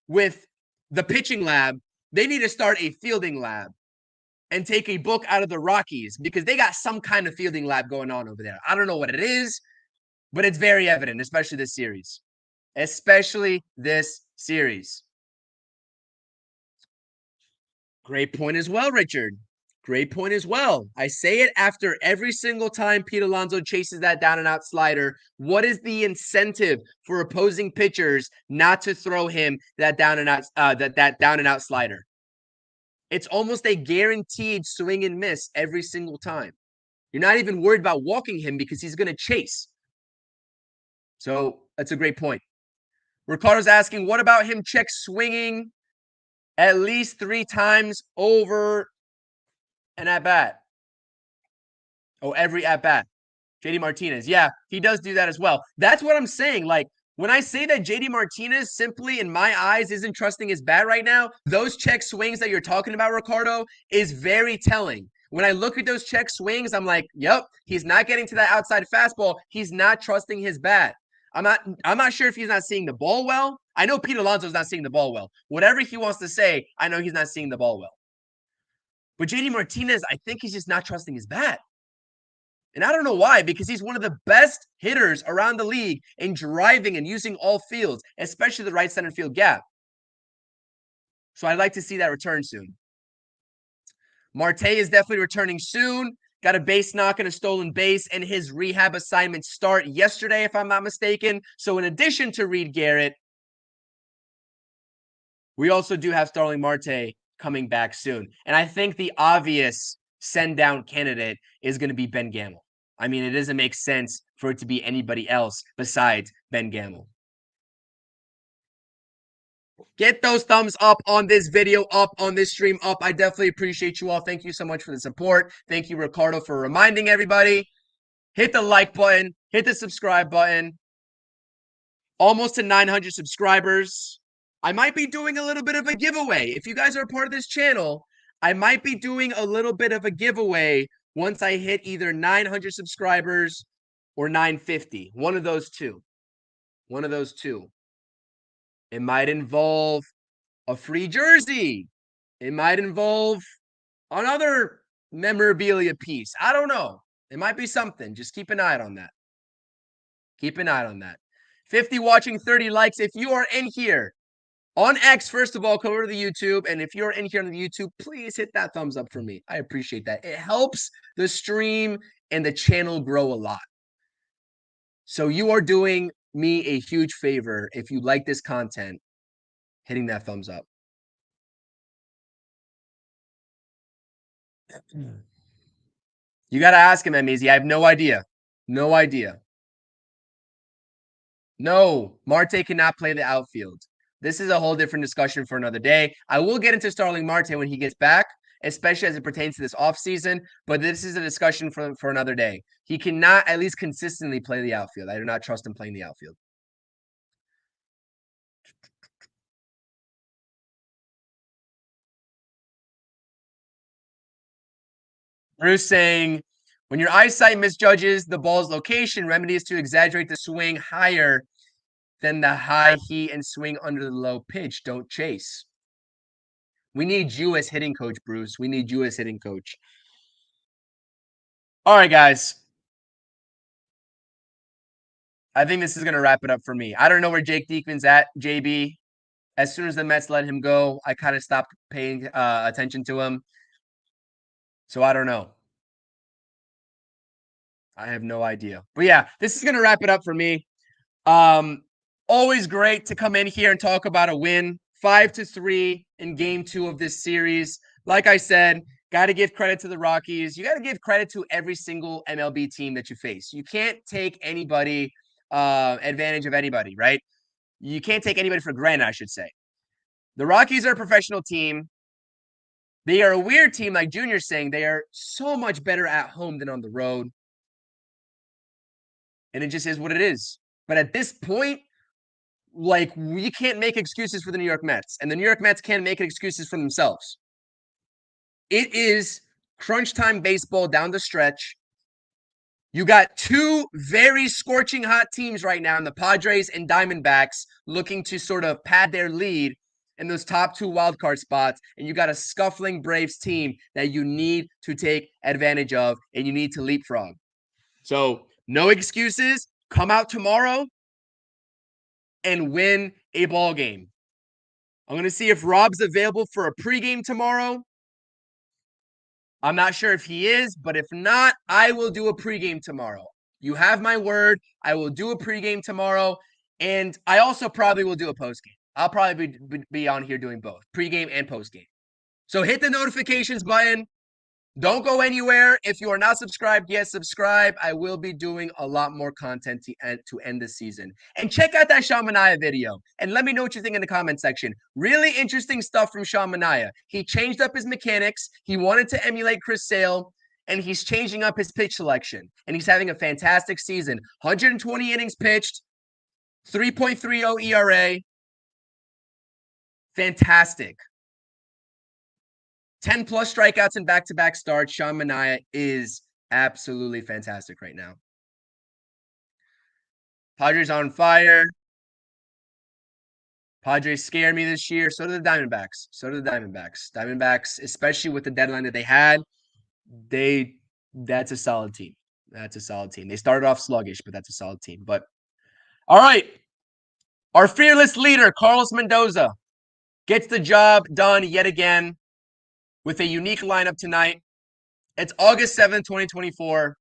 with the pitching lab, they need to start a fielding lab and take a book out of the Rockies because they got some kind of fielding lab going on over there. I don't know what it is, but it's very evident, especially this series. Great point as well, Richard. Great point as well. I say it after every single time Pete Alonso chases that down and out slider. What is the incentive for opposing pitchers not to throw him that down and out that down and out slider? It's almost a guaranteed swing and miss every single time. You're not even worried about walking him because he's going to chase. So that's a great point. Ricardo's asking, what about him check swinging at least 3 times over an at-bat? Oh, every at-bat. JD Martinez. Yeah, he does do that as well. That's what I'm saying. Like, when I say that JD Martinez simply, in my eyes, isn't trusting his bat right now, those check swings that you're talking about, Ricardo, is very telling. When I look at those check swings, I'm like, yep, he's not getting to that outside fastball. He's not trusting his bat. I'm not sure if he's not seeing the ball well. I know Pete Alonso's not seeing the ball well. Whatever he wants to say, I know he's not seeing the ball well. But JD Martinez, I think he's just not trusting his bat. And I don't know why, because he's one of the best hitters around the league in driving and using all fields, especially the right center field gap. So I'd like to see that return soon. Marte is definitely returning soon. Got a base knock and a stolen base, and his rehab assignment start yesterday, if I'm not mistaken. So in addition to Reed Garrett, we also do have Starling Marte coming back soon. And I think the obvious send-down candidate is going to be Ben Gamel. I mean, it doesn't make sense for it to be anybody else besides Ben Gamel. Get those thumbs up on this video, up on this stream, up. I definitely appreciate you all. Thank you so much for the support. Thank you, Ricardo, for reminding everybody. Hit the like button. Hit the subscribe button. Almost to 900 subscribers. I might be doing a little bit of a giveaway. If you guys are a part of this channel, I might be doing a little bit of a giveaway once I hit either 900 subscribers or 950. One of those two. One of those two. It might involve a free jersey. It might involve another memorabilia piece. I don't know. It might be something. Just keep an eye on that. Keep an eye on that. 50 watching, 30 likes. If you are in here on X, first of all, come over to the YouTube. And if you're in here on the YouTube, please hit that thumbs up for me. I appreciate that. It helps the stream and the channel grow a lot. So you are doing me a huge favor if you like this content, hitting that thumbs up. You got to ask him, Easy. I have no idea. No idea. No, Marte cannot play the outfield. This is a whole different discussion for another day. I will get into Starling Marte when he gets back, especially as it pertains to this offseason, but this is a discussion for another day. He cannot at least consistently play the outfield. I do not trust him playing the outfield. Bruce saying, when your eyesight misjudges the ball's location, remedy is to exaggerate the swing higher then the high heat and swing under the low pitch. Don't chase. We need you as hitting coach, Bruce. We need you as hitting coach. All right, guys. I think this is going to wrap it up for me. I don't know where Jake Diekman's at, JB. As soon as the Mets let him go, I kind of stopped paying attention to him. So I don't know. I have no idea. But yeah, this is going to wrap it up for me. Always great to come in here and talk about a win. 5-3 in game 2 of this series. Like I said, got to give credit to the Rockies. You got to give credit to every single MLB team that you face. You can't take anybody advantage of anybody, right? You can't take anybody for granted, I should say. The Rockies are a professional team. They are a weird team, like Junior's saying. They are so much better at home than on the road. And it just is what it is. But at this point, like, we can't make excuses for the New York Mets. And the New York Mets can't make excuses for themselves. It is crunch time baseball down the stretch. You got two very scorching hot teams right now in the Padres and Diamondbacks looking to sort of pad their lead in those top 2 wildcard spots. And you got a scuffling Braves team that you need to take advantage of and you need to leapfrog. So no excuses. Come out tomorrow and win a ball game. I'm going to see if Rob's available for a pregame tomorrow. I'm not sure if he is, but if not, I will do a pregame tomorrow. You have my word. I will do a pregame tomorrow, and I also probably will do a postgame. I'll probably be on here doing both, pregame and postgame. So hit the notifications button. Don't go anywhere. If you are not subscribed yet, subscribe. I will be doing a lot more content to end the season. And check out that Sean Manaea video. And let me know what you think in the comment section. Really interesting stuff from Sean Manaea. He changed up his mechanics. He wanted to emulate Chris Sale. And he's changing up his pitch selection. And he's having a fantastic season. 120 innings pitched. 3.30 ERA. Fantastic. 10 plus strikeouts in back-to-back starts. Sean Manaea is absolutely fantastic right now. Padres on fire. Padres scare me this year. So do the Diamondbacks. Diamondbacks, especially with the deadline that they had, that's a solid team. They started off sluggish, but that's a solid team. But all right. Our fearless leader, Carlos Mendoza, gets the job done yet again with a unique lineup tonight. It's August 7th, 2024.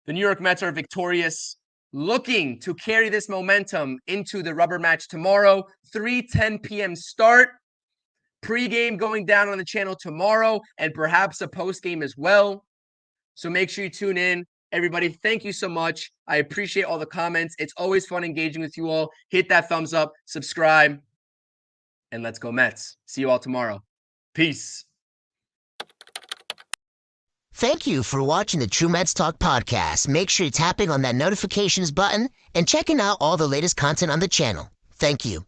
The New York Mets are victorious, looking to carry this momentum into the rubber match tomorrow. 3:10 p.m. start. Pre-game going down on the channel tomorrow, and perhaps a post-game as well. So make sure you tune in. Everybody, thank you so much. I appreciate all the comments. It's always fun engaging with you all. Hit that thumbs up, subscribe, and let's go Mets. See you all tomorrow. Peace. Thank you for watching the True Mets Talk podcast. Make sure you're tapping on that notifications button and checking out all the latest content on the channel. Thank you.